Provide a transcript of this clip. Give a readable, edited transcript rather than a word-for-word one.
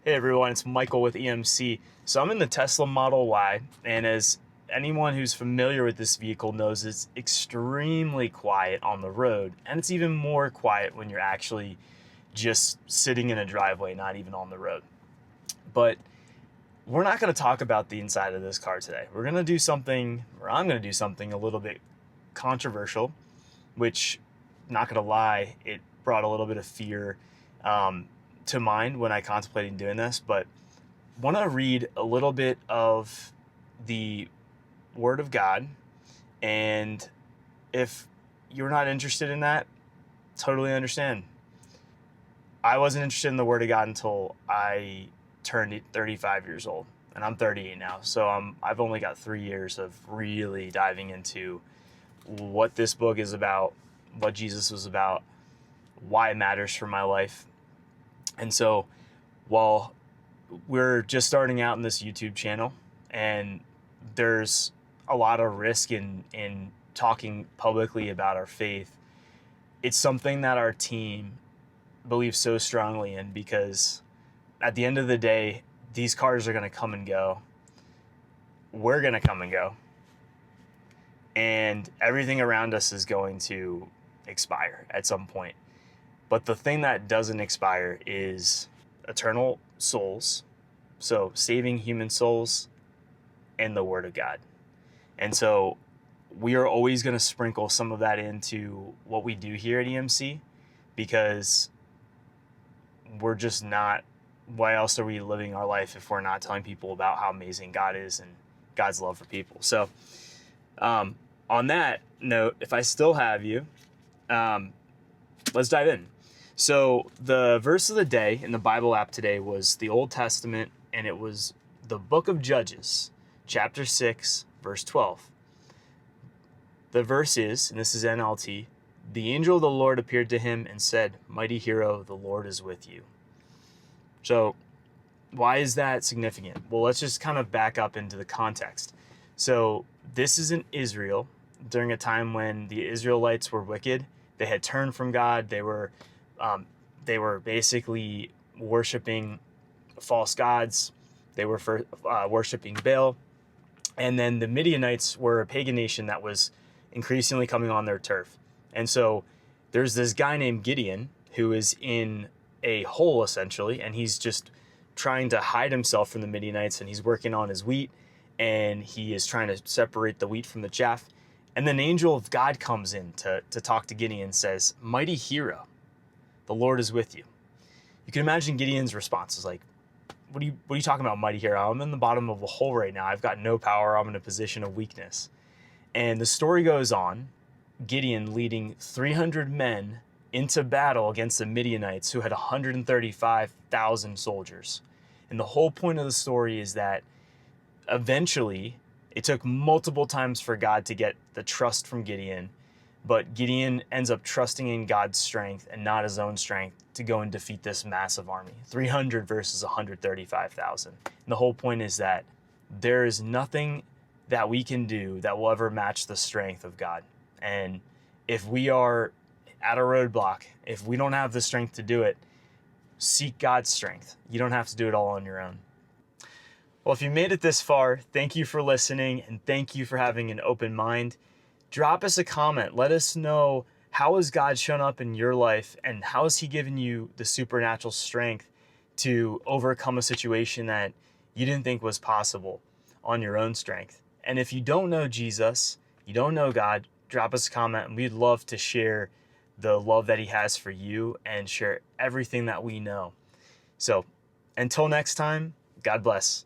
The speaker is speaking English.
Hey everyone, it's Michael with EMC. So I'm in the Tesla Model Y, and as anyone who's familiar with this vehicle knows, it's extremely quiet on the road, and it's even more quiet when you're actually just sitting in a driveway, not even on the road. But we're not going to talk about the inside of this car today. I'm going to do something a little bit controversial, which, not going to lie, it brought a little bit of fear to mind when I contemplated doing this, but want to read a little bit of the Word of God. And if you're not interested in that, totally understand. I wasn't interested in the Word of God until I turned 35 years old, and I'm 38 now. So I've only got 3 years of really diving into what this book is about, what Jesus was about, why it matters for my life. And so while we're just starting out in this YouTube channel, and there's a lot of risk in talking publicly about our faith, it's something that our team believes so strongly in, because at the end of the day, these cars are going to come and go. We're going to come and go. And everything around us is going to expire at some point. But the thing that doesn't expire is eternal souls. So saving human souls and the Word of God. And so we are always going to sprinkle some of that into what we do here at EMC, because we're just not, why else are we living our life if we're not telling people about how amazing God is and God's love for people? So on that note, if I still have you, let's dive in. So the verse of the day in the Bible app today was the Old Testament, and it was the book of Judges, chapter 6, verse 12. The verse is, and this is NLT, "The angel of the Lord appeared to him and said, 'Mighty hero, the Lord is with you.'" So why is that significant? Well, let's just kind of back up into the context. So this is in Israel during a time when the Israelites were wicked. They had turned from God. They were basically worshiping false gods. They were worshiping Baal. And then the Midianites were a pagan nation that was increasingly coming on their turf. And so there's this guy named Gideon who is in a hole, essentially, and he's just trying to hide himself from the Midianites, and he's working on his wheat, and he is trying to separate the wheat from the chaff. And then an angel of God comes in to talk to Gideon and says, "Mighty hero, the Lord is with you." You can imagine Gideon's response is like, what are you talking about, mighty hero? I'm in the bottom of a hole right now. I've got no power. I'm in a position of weakness. And the story goes on, Gideon leading 300 men into battle against the Midianites, who had 135,000 soldiers. And the whole point of the story is that eventually it took multiple times for God to get the trust from Gideon, but Gideon ends up trusting in God's strength and not his own strength to go and defeat this massive army. 300 versus 135,000. And the whole point is that there is nothing that we can do that will ever match the strength of God. And if we are at a roadblock, if we don't have the strength to do it, seek God's strength. You don't have to do it all on your own. Well, if you made it this far, thank you for listening, and thank you for having an open mind. Drop us a comment. Let us know, how has God shown up in your life, and how has he given you the supernatural strength to overcome a situation that you didn't think was possible on your own strength. And if you don't know Jesus, you don't know God, drop us a comment, and we'd love to share the love that he has for you and share everything that we know. So until next time, God bless.